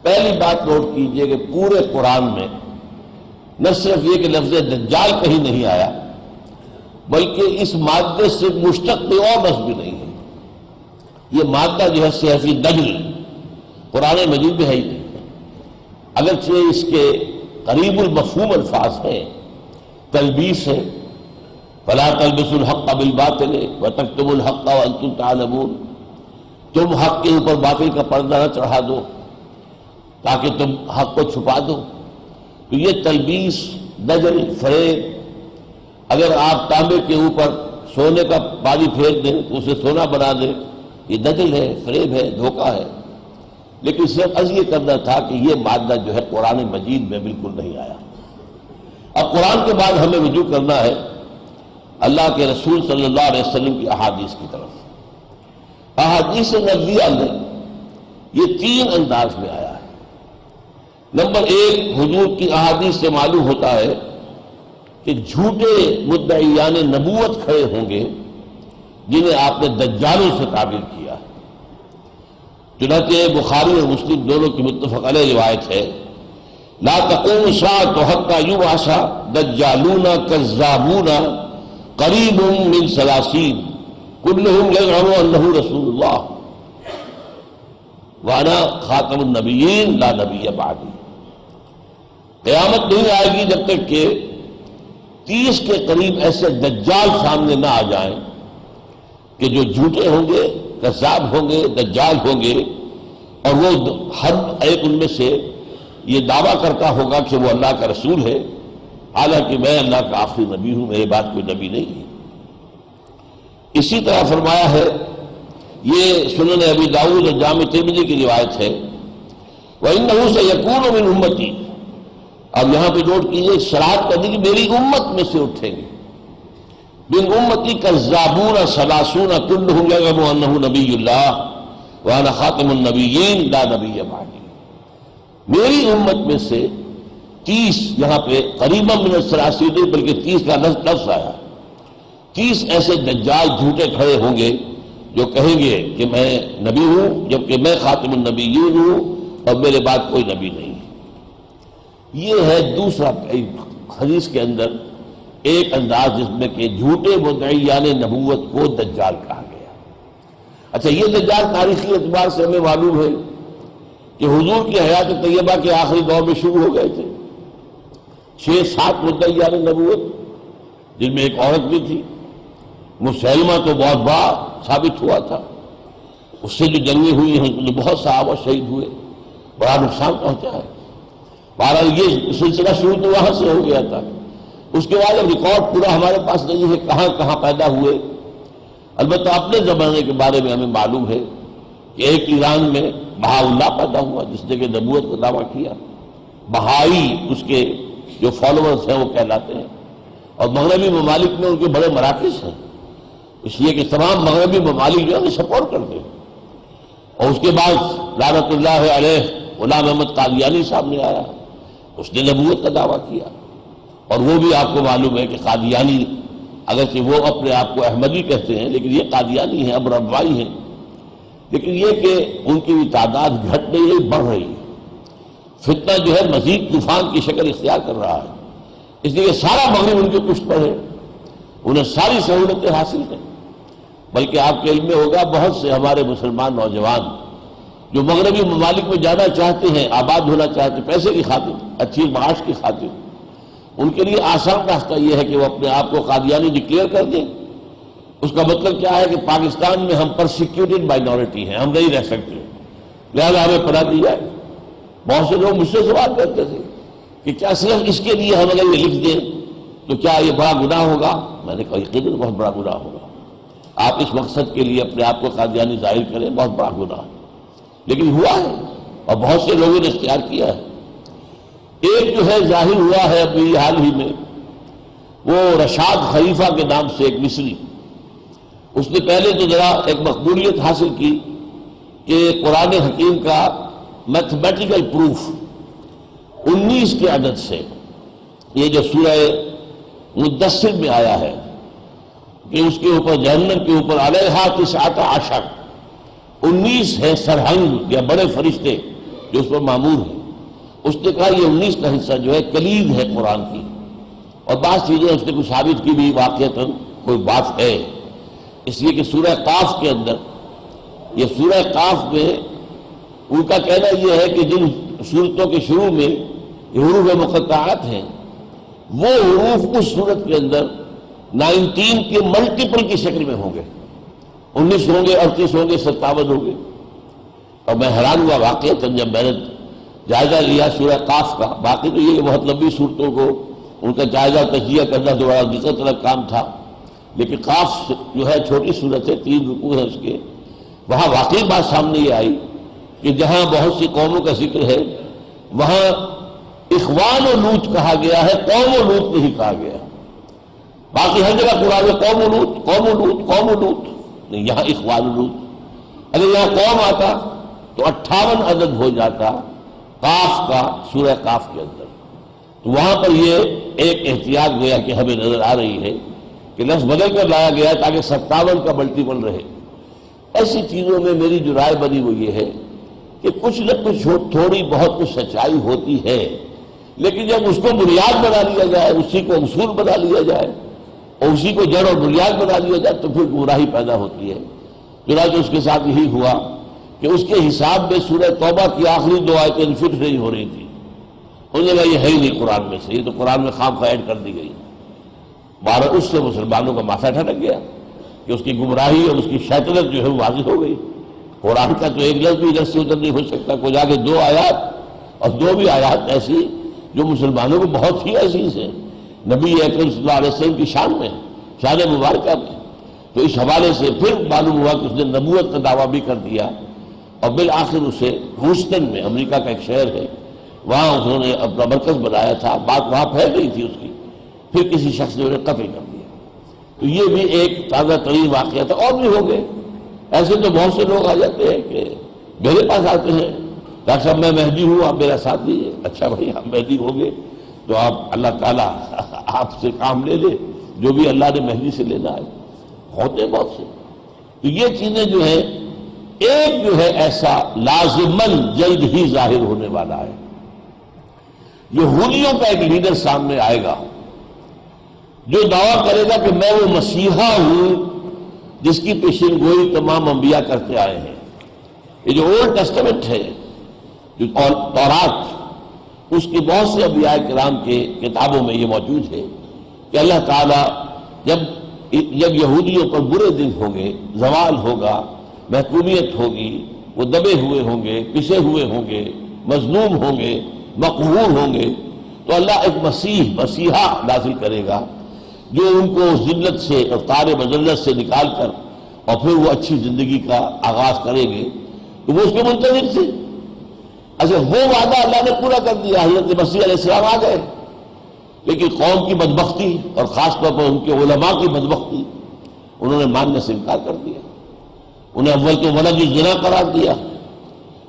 پہلی بات نوٹ کیجئے کہ پورے قرآن میں نہ صرف یہ کہ لفظ دجال کہیں نہیں آیا، بلکہ اس مادے سے مشتق کوئی اور لفظ بھی نہیں ہے۔ یہ مادہ جو ہے سیفی دجل قرآن مجید میں ہے ہی نہیں، اگرچہ اس کے قریب المفہوم الفاظ ہیں، تلبیس ہے، فَلَا تَلْبِسُوا الْحَقَّ بِالْبَاطِلِ وَتَكْتُمُوا الْحَقَّ وَأَنْتُمْ تَعْلَمُونَ، تم حق کے اوپر باطل کا پردہ نہ چڑھا دو تاکہ تم حق کو چھپا دو۔ تو یہ تلبیس، دجل، فریب، اگر آپ تانبے کے اوپر سونے کا پانی پھینک دیں تو اسے سونا بنا دیں، یہ دجل ہے، فریب ہے، دھوکہ ہے۔ لیکن صرف عرض یہ کرنا تھا کہ یہ مادہ جو ہے قرآن مجید میں بالکل نہیں آیا۔ اب قرآن کے بعد ہمیں رجوع کرنا ہے اللہ کے رسول صلی اللہ علیہ وسلم کی احادیث کی طرف۔ احادیث نبویہ میں یہ تین انداز میں آیا ہے۔ نمبر ایک، حضور کی احادیث سے معلوم ہوتا ہے کہ جھوٹے مدعیان نبوت کھڑے ہوں گے جنہیں آپ نے دجالوں سے تعبیر کیا ہے۔ چنانچہ بخاری اور مسلم دونوں کی متفق علیہ روایت ہے، لا تقوم الساعۃ حتیٰ یبعث دجالون کذابون قریب من ثلاثین کلہم یزعم انہ رسول اللہ وانا خاتم النبیین لا نبی بعدی۔ قیامت نہیں آئے گی جب تک کہ 30 کے قریب ایسے دجال سامنے نہ آ جائیں کہ جو جھوٹے ہوں گے، کذاب ہوں گے، دجال ہوں گے، اور وہ ہر ایک ان میں سے یہ دعویٰ کرتا ہوگا کہ وہ اللہ کا رسول ہے، حالانکہ میں اللہ کا آخری نبی ہوں، میرے بعد کوئی نبی نہیں ہے۔ اسی طرح فرمایا ہے، یہ سنن ابی داؤد اور جامع ترمذی کی روایت ہے، وَإِنَّهُ سَيَكُونُ مِنْ أُمَّتِي۔ اب یہاں پہ نوٹ کیجیے، شرائط کر دی کہ میری امت میں سے اٹھیں گے، من امتی کذابون ثلاثون کلہم یزعم انہ نبی اللہ وانا خاتم النبیین لا نبی بعدی۔ میری امت میں سے 30، یہاں پہ قریبا من الثلاثین بلکہ 30 کا لفظ آیا، 30 ایسے دجال جھوٹے کھڑے ہوں گے جو کہیں گے کہ میں نبی ہوں جبکہ میں خاتم النبیین ہوں اور میرے بعد کوئی نبی نہیں ہے۔ یہ ہے دوسرا حدیث کے اندر ایک انداز جس میں کہ جھوٹے مدعیان نبوت کو دجال کہا گیا۔ اچھا، یہ دجال تاریخی اعتبار سے ہمیں معلوم ہے کہ حضور کی حیات طیبہ کے آخری دور میں شروع ہو گئے تھے 6-7 مدعیان نبوت، جن میں ایک عورت بھی تھی۔ مسلمہ تو بہت بڑا ثابت ہوا تھا، اس سے جو جنگیں ہوئی ہیں اس میں بہت صحابہ شہید ہوئے، بڑا نقصان پہنچا ہے۔ بہرحال یہ سلسلہ شروع تو وہاں سے ہو گیا تھا۔ اس کے بعد اب ریکارڈ پورا ہمارے پاس نہیں ہے کہاں کہاں پیدا ہوئے۔ البتہ اپنے زمانے کے بارے میں ہمیں معلوم ہے کہ ایک ایران میں بہا اللہ پیدا ہوا جس نے کہ نبوت کا دعویٰ کیا، بہائی اس کے جو فالوورز ہیں وہ کہلاتے ہیں، اور مغربی ممالک میں ان کے بڑے مراکز ہیں، اس لیے کہ تمام مغربی ممالک جو ہے سپورٹ کرتے ہیں۔ اور اس کے بعد لعنت اللہ علیہ غلام احمد قادیانی سامنے آیا، اس نے نبوت کا دعویٰ کیا، اور وہ بھی آپ کو معلوم ہے کہ قادیانی اگرچہ وہ اپنے آپ کو احمدی کہتے ہیں لیکن یہ قادیانی ہیں، اب ربوائی ہیں، لیکن یہ کہ ان کی بھی تعداد گھٹ نہیں ہے، بڑھ رہی ہے۔ فتنہ جو ہے مزید طوفان کی شکل اختیار کر رہا ہے، اس لیے سارا مغرب ان کے پشت پر ہے، انہیں ساری سہولتیں حاصل ہیں۔ بلکہ آپ کے علم میں ہوگا بہت سے ہمارے مسلمان نوجوان جو مغربی ممالک میں جانا چاہتے ہیں، آباد ہونا چاہتے ہیں پیسے کی خاطر، اچھی معاش کی خاطر، ان کے لیے آسان راستہ یہ ہے کہ وہ اپنے آپ کو قادیانی ڈکلیئر کر دیں۔ اس کا مطلب کیا ہے کہ پاکستان میں ہم پرسیکیوٹڈ مائنورٹی ہیں، ہم نہیں رہ سکتے، لہذا ہمیں پناہ دی جائے۔ بہت سے لوگ مجھ سے سوال کرتے تھے کہ کیا صرف اس کے لیے ہم اگر یہ لکھ دیں تو کیا یہ بڑا گناہ ہوگا؟ میں نے کہا یقیناً بہت بڑا گناہ ہوگا، آپ اس مقصد کے لیے اپنے آپ کو قادیانی ظاہر کریں، بہت بڑا گناہ، لیکن ہوا ہے اور بہت سے لوگوں نے اختیار کیا ہے۔ ایک جو ہے ظاہر ہوا ہے ابھی حال ہی میں، وہ رشاد خلیفہ کے نام سے ایک مصری، اس نے پہلے تو ذرا ایک مقبولیت حاصل کی کہ قرآن حکیم کا میتھمیٹیکل پروف 19 کے عدد سے، یہ جو سورہ مدثر میں آیا ہے کہ اس کے اوپر جہنم کے اوپر علیہا 19 ہے سرہنگ یا بڑے فرشتے جو اس پر معمور ہے، اس نے کہا یہ 19 کا حصہ جو ہے کلید ہے قرآن کی، اور بعض چیزیں اس نے کچھ ثابت کی بھی واقعتاً کوئی بات ہے، اس لیے کہ سورہ قاف کے اندر، یہ سورہ قاف میں ان کا کہنا یہ ہے کہ جن صورتوں کے شروع میں یہ حروف مقطعات ہیں، وہ حروف اس صورت کے اندر 19 کے ملٹیپل کی شکل میں ہوں گے، 19 ہوں گے، 38 ہوں گے، 57 ہوں گے۔ اور میں حیران ہوا واقعتاً جب میں نے جائزہ لیا سورہ قاف کا، باقی تو یہ بہت لمبی صورتوں کو ان کا جائزہ تجزیہ کرنا تو بڑا دقت طلب کام تھا، لیکن قاف جو ہے چھوٹی صورت ہے، 3 رکوع ہیں اس کے، وہاں واقعی بات سامنے یہ آئی کہ جہاں بہت سی قوموں کا ذکر ہے وہاں اخوان و لوط کہا گیا ہے، قوم و لوط نہیں کہا گیا۔ باقی ہر جگہ قرآن میں قوم و لوط، قوم و لوط، قوم و لوط، نہیں، یہاں اخوان و لوط۔ اگر یہاں قوم آتا تو 58 عدد ہو جاتا قاف کا سورہ قاف کے اندر، تو وہاں پر یہ ایک احتیاط گویا کہ ہمیں نظر آ رہی ہے کہ لفظ بدل کر لایا گیا تاکہ 57 کا ملٹیپل رہے۔ ایسی چیزوں میں میری جو رائے بنی وہ یہ ہے کہ کچھ نہ کچھ تھوڑی بہت کچھ سچائی ہوتی ہے، لیکن جب اس کو بنیاد بنا لیا جائے، اسی کو اصول بنا لیا جائے اور اسی کو جڑ اور بنیاد بنا لیا جائے تو پھر گمراہی پیدا ہوتی ہے۔ چنانچہ اس کے ساتھ یہی ہوا کہ اس کے حساب میں سورہ توبہ کی آخری 2 آیتیں فٹ نہیں ہو رہی تھی، انہوں نے کہا یہ ہے ہی نہیں قرآن میں سے، یہ تو قرآن میں خام خواہ ایڈ کر دی گئی۔ بہرحال اس سے مسلمانوں کا ماتھا ٹھنک گیا کہ اس کی گمراہی اور اس کی شیطنت جو ہے وہ واضح ہو گئی۔ قرآن کا تو ایک لفظ بھی ادھر سے ادھر نہیں ہو سکتا، کوئی آگے 2 آیات، اور 2 بھی آیات ایسی جو مسلمانوں کو بہت ہی عزیز ہیں، نبی اکرم صلی اللہ علیہ وسلم کی شان میں، شان مبارکہ میں۔ تو اس حوالے سے پھر معلوم ہوا کہ اس نے نبوت کا دعویٰ بھی کر دیا، اور بالآخر اسے ہیوسٹن میں، امریکہ کا ایک شہر ہے، وہاں انہوں نے اپنا مرکز بنایا تھا، بات وہاں پھیل رہی تھی اس کی، پھر کسی شخص نے انہیں قتل کر دیا۔ تو یہ بھی ایک تازہ ترین واقعہ تھا، اور بھی ہو گئے ایسے۔ تو بہت سے لوگ آ جاتے ہیں کہ میرے پاس آتے ہیں، ڈاکٹر صاحب میں مہدی ہوں، آپ میرا ساتھ دیجیے۔ اچھا بھائی، آپ مہدی ہوں گے تو آپ اللہ تعالیٰ آپ سے کام لے لے، جو بھی اللہ نے مہدی سے لینا ہے، ہوتے بہت سے۔ تو یہ چیزیں جو ہیں، ایک جو ہے ایسا لازماً جلد ہی ظاہر ہونے والا ہے، یہودیوں کا ایک لیڈر سامنے آئے گا جو دعویٰ کرے گا کہ میں وہ مسیحا ہوں جس کی پیشین گوئی تمام انبیاء کرتے آئے ہیں۔ یہ جو اولڈ ٹیسٹمنٹ ہے، جو تورات، اس کی بہت سے انبیاء کرام کے کتابوں میں یہ موجود ہے کہ اللہ تعالیٰ جب یہودیوں پر برے دن ہوں گے، زوال ہوگا، محکومیت ہوگی، وہ دبے ہوئے ہوں گے، پسے ہوئے ہوں گے، مظلوم ہوں گے، مقہور ہوں گے، تو اللہ ایک مسیحا نازل کرے گا جو ان کو ذلت سے اور تار مذلت سے نکال کر اور پھر وہ اچھی زندگی کا آغاز کریں گے۔ تو وہ اس کے منتظر تھے۔ اچھا، وہ وعدہ اللہ نے پورا کر دیا، حضرت مسیح علیہ السلام آ گئے، لیکن قوم کی بدبختی اور خاص طور پر ان کے علماء کی بدبختی، انہوں نے ماننے سے انکار کر دیا، انہیں اول تو ولد الزنا قرار دیا۔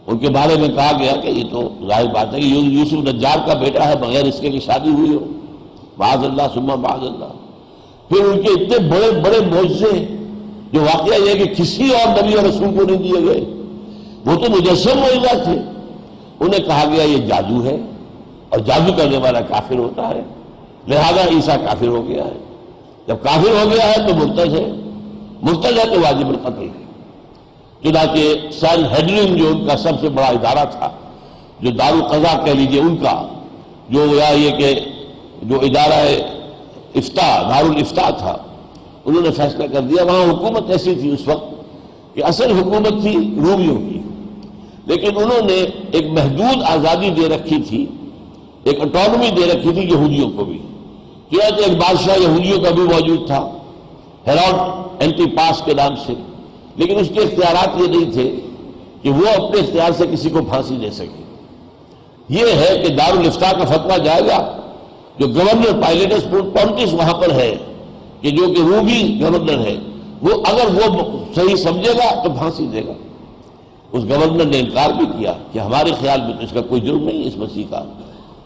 ان کے بارے میں کہا گیا کہ یہ تو ظاہر بات ہے کہ یوسف نجار کا بیٹا ہے، بغیر اس کے کہ شادی ہوئی ہو، معاذ اللہ ثم معاذ اللہ۔ پھر ان کے اتنے بڑے بڑے معجزے جو واقعہ یہ ہے کہ کسی اور نبی اور رسول کو نہیں دیے گئے، وہ تو مجسم معجزات تھے۔ انہیں کہا گیا یہ جادو ہے اور جادو کرنے والا کافر ہوتا ہے، لہذا عیسیٰ کافر ہو گیا ہے۔ جب کافر ہو گیا ہے تو مرتد ہے، مرتد ہے تو واجب القتل ہے۔ چنانچہ سن ہیڈرن جو ان کا سب سے بڑا ادارہ تھا، جو دارالقضاء کہہ لیجئے ان کا، جو یا یہ کہ جو ادارہ افتاء، دارالفتاء تھا، انہوں نے فیصلہ کر دیا۔ وہاں حکومت ایسی تھی اس وقت کہ اصل حکومت تھی رومیوں کی، لیکن انہوں نے ایک محدود آزادی دے رکھی تھی، ایک اٹانومی دے رکھی تھی یہودیوں کو بھی۔ چنانچہ ایک بادشاہ یہودیوں کا بھی موجود تھا، ہیروڈ اینٹی پاس کے نام سے، لیکن اس کے اختیارات یہ نہیں تھے کہ وہ اپنے اختیار سے کسی کو پھانسی دے سکے۔ یہ ہے کہ دارالفتاء کا فتویٰ جائے گا، جو گورنر پائلیٹس پونٹس وہاں پر ہے کہ جو کہ رومی گورنر ہے، وہ اگر وہ صحیح سمجھے گا تو پھانسی دے گا۔ اس گورنر نے انکار بھی کیا کہ ہمارے خیال میں تو اس کا کوئی جرم نہیں ہے اس مسیح کا،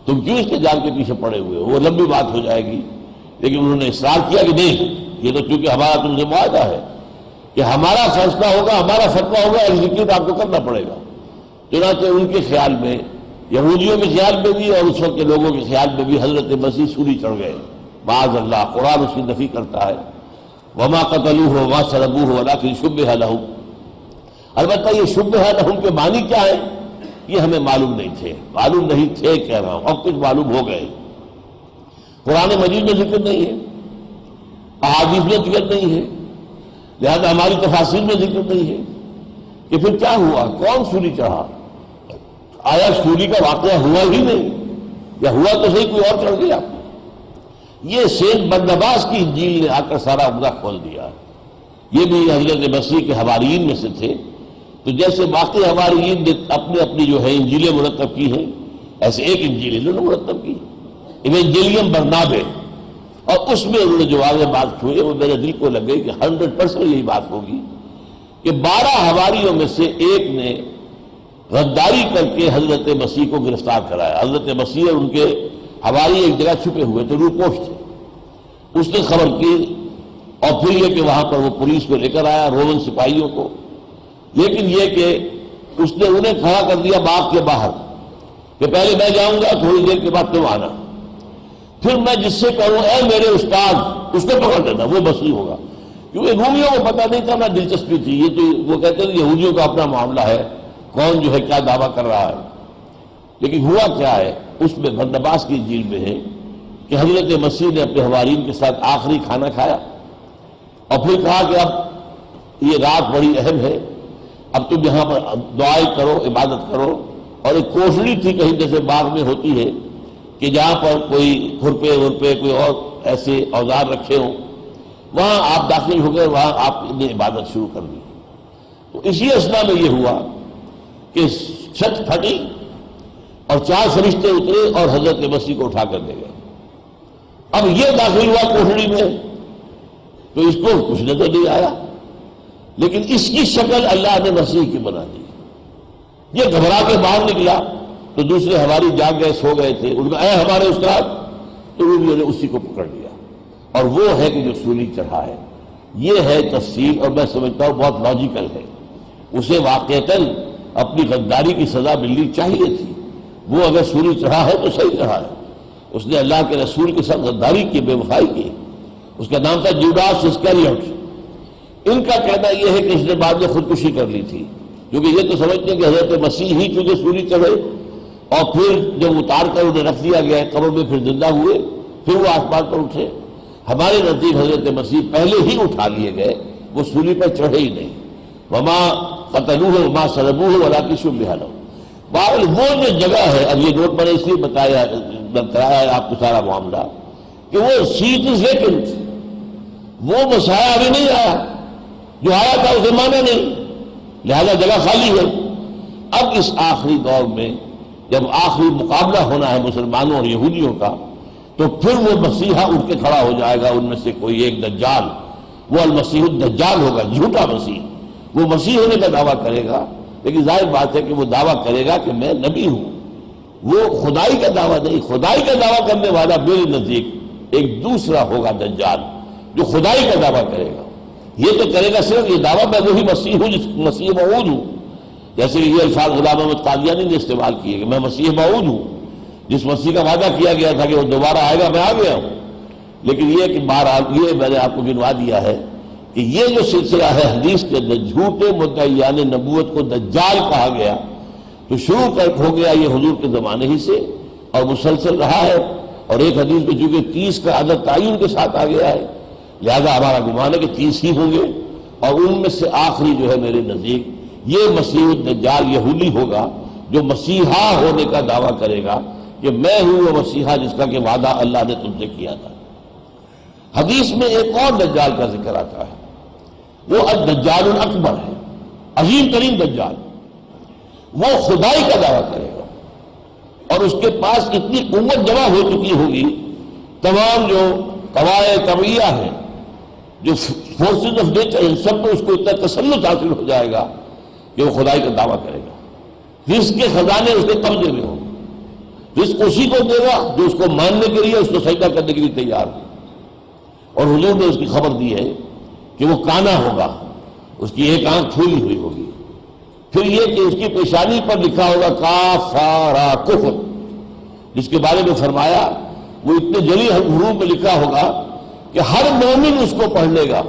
تم کیوں اس کے جان کے پیچھے پڑے ہوئے ہو، وہ لمبی بات ہو جائے گی۔ لیکن انہوں نے اصرار کیا کہ نہیں، یہ تو چونکہ ہمارا تم سے معاہدہ ہے کہ ہمارا فیصلہ ہوگا، ہمارا فتویٰ ہوگا، ایگزیکیوٹ آپ کو کرنا پڑے گا۔ چنانچہ ان کے خیال میں، یہودیوں کے خیال میں بھی اور اس وقت کے لوگوں کے خیال میں بھی حضرت مسیح سولی چڑھ گئے. معاذ اللہ، قرآن اس کی نفی کرتا ہے. وما قتلوہ وما صلبوہ ولکن شبہ لہم. البتہ یہ شبہ لہم کے معنی کیا ہے یہ ہمیں معلوم نہیں تھے، معلوم نہیں تھے کہہ رہا ہوں، اب کچھ معلوم ہو گئے. قرآن مجید میں ذکر نہیں ہے، احادیث میں ذکر نہیں ہے، لہذا ہماری تفاسیر میں ذکر نہیں ہے کہ پھر کیا ہوا، کون سولی چڑھا. آیا سولی کا واقعہ ہوا ہی نہیں، یا ہوا تو صحیح کوئی اور چڑھ گیا. یہ سید برنباس کی انجیل نے آ کر سارا عمدہ کھول دیا. یہ بھی حضرت مسیح کے حواریین میں سے تھے، تو جیسے باقی حواریین نے اپنی اپنی جو ہے انجیلیں مرتب کی ہیں، ایسے ایک انجیل انہوں نے مرتب کی، ایونجیلیم برنابے. اور اس میں انہوں نے جو آگے بات چھوئی وہ میرے دل کو لگ گئی کہ 100% یہی بات ہوگی کہ 12 حواریوں میں سے ایک نے غداری کر کے حضرت مسیح کو گرفتار کرایا. حضرت مسیح اور ان کے حواری ایک جگہ چھپے ہوئے تھے، روپوش تھے. اس نے خبر کی اور پھر یہ کہ وہاں پر وہ پولیس کو لے کر آیا، رومن سپاہیوں کو. لیکن یہ کہ اس نے انہیں کھڑا کر دیا باغ کے باہر کہ پہلے میں جاؤں گا، تھوڑی دیر کے بعد تم آنا، پھر میں جس سے کہوں اے میرے استاد، اس کو پکڑ لینا، وہ مسیح ہوگا. کیونکہ رومیوں کو پتہ نہیں تھا، نہ دلچسپی تھی. یہ تو وہ کہتے ہیں یہودیوں کا اپنا معاملہ ہے، کون جو ہے کیا دعویٰ کر رہا ہے. لیکن ہوا کیا ہے اس میں برنباس کی انجیل میں ہے کہ حضرت مسیح نے اپنے حواریین کے ساتھ آخری کھانا کھایا اور پھر کہا کہ اب یہ رات بڑی اہم ہے، اب تم یہاں پر دعائیں کرو، عبادت کرو. اور ایک کوٹڑی تھی کہیں جیسے باغ میں ہوتی ہے کہ جہاں پر کوئی کھرپے ورپے کوئی اور ایسے اوزار رکھے ہوں، وہاں آپ داخل ہو گئے، وہاں آپ نے عبادت شروع کر دی. تو اسی اثنا میں یہ ہوا کہ چھت پھٹی اور 4 فرشتے اترے اور حضرت مسیح کو اٹھا کر لے گئے. اب یہ داخل ہوا کوٹڑی میں تو اس کو کچھ نظر نہیں آیا، لیکن اس کی شکل اللہ نے مسیح کی بنا دی. یہ گھبرا کے باہر نکلا تو دوسرے حواری جاگ گئے، سو گئے تھے. ان کا اے ہمارے استاد، تو رومیوں نے اسی کو پکڑ لیا اور وہ ہے کہ جو سولی چڑھا ہے. یہ ہے تفصیل اور میں سمجھتا ہوں بہت لاجیکل ہے. اسے واقعتاً اپنی غداری کی سزا ملنی چاہیے تھی. وہ اگر سولی چڑھا ہے تو صحیح چڑھا ہے. اس نے اللہ کے رسول کے ساتھ غداری کی، بے وفائی کی. اس کا نام تھا جوڈاس اسکریوٹ. ان کا کہنا یہ ہے کہ اس نے بعد میں خودکشی کر لی تھی، کیونکہ یہ تو سمجھتے ہیں کہ حضرت مسیح ہی چونکہ سولی چڑھے اور پھر جب اتار کر انہیں رکھ دیا گیا قبر میں، پھر زندہ ہوئے، پھر وہ آسمان پر اٹھے. ہمارے نزدیک حضرت مسیح پہلے ہی اٹھا لیے گئے، وہ سولی پر چڑھے ہی نہیں. وما قتلوہ وما صلبوہ ولکن شبہ لہم. بہرحال وہ جو جگہ ہے، اب یہ نوٹ میں نے اس لیے بتایا ہے آپ کو سارا معاملہ کہ وہ سیٹ از ویکنٹ، وہ مسیح ابھی نہیں آیا، جو آیا تھا اسے مانا نہیں، لہذا جگہ خالی ہے. اب اس آخری دور میں جب آخری مقابلہ ہونا ہے مسلمانوں اور یہودیوں کا، تو پھر وہ مسیحا اٹھ کے کھڑا ہو جائے گا، ان میں سے کوئی ایک دجال، وہ المسیح الدجال ہوگا، جھوٹا مسیح. وہ مسیح ہونے کا دعویٰ کرے گا، لیکن ظاہر بات ہے کہ وہ دعویٰ کرے گا کہ میں نبی ہوں. وہ خدائی کا دعویٰ نہیں. خدائی کا دعویٰ کرنے والا میرے نزدیک ایک دوسرا ہوگا دجال، جو خدائی کا دعویٰ کرے گا. یہ تو کرے گا صرف یہ دعویٰ میں وہی مسیح ہوں جس مسیح موعود ہوں، جیسے کہ یہ الفاظ غلام احمد قادیانی نے استعمال کیے کہ میں مسیح موعود ہوں، جس مسیح کا وعدہ کیا گیا تھا کہ وہ دوبارہ آئے گا، میں آ گیا ہوں. لیکن یہ کہ بہرحال یہ میں نے آپ کو گنوا دیا ہے کہ یہ جو سلسلہ ہے حدیث کے اندر جھوٹے مدعیان نبوت کو دجال کہا گیا، تو شروع ہو گیا یہ حضور کے زمانے ہی سے اور مسلسل رہا ہے. اور ایک حدیث میں چونکہ 30 کا عدد تعین کے ساتھ آ گیا ہے، لہذا ہمارا گمان ہے کہ 30 ہی ہوں گے. اور ان میں سے آخری جو ہے میرے نزدیک یہ مسیح الدجال یہودی ہوگا، جو مسیحا ہونے کا دعویٰ کرے گا کہ میں ہوں وہ مسیحا جس کا کہ وعدہ اللہ نے تم سے کیا تھا. حدیث میں ایک اور دجال کا ذکر آتا ہے، وہ الدجال الاکبر ہے، عظیم ترین دجال. وہ خدائی کا دعویٰ کرے گا اور اس کے پاس اتنی قوت جمع ہو چکی ہوگی، تمام جو قواعد طبیعہ ہیں، جو فورسز آف نیچر ہیں، سب میں اس کو اتنا تسلط حاصل ہو جائے گا کہ وہ خدائی کا دعویٰ کرے گا. رزق کے خزانے اس کے قبضے میں ہوں. رزق اسی کو دے گا جو اس کو ماننے کے لیے، اس کو سجدہ کرنے کے لیے تیار ہو. اور حضور نے اس کی خبر دی ہے کہ وہ کانا ہوگا، اس کی ایک آنکھ پھولی ہوئی ہوگی. پھر یہ کہ اس کی پیشانی پر لکھا ہوگا کافارا کفر، جس کے بارے میں فرمایا وہ اتنے جلی حروف میں لکھا ہوگا کہ ہر مومن اس کو پڑھ لے گا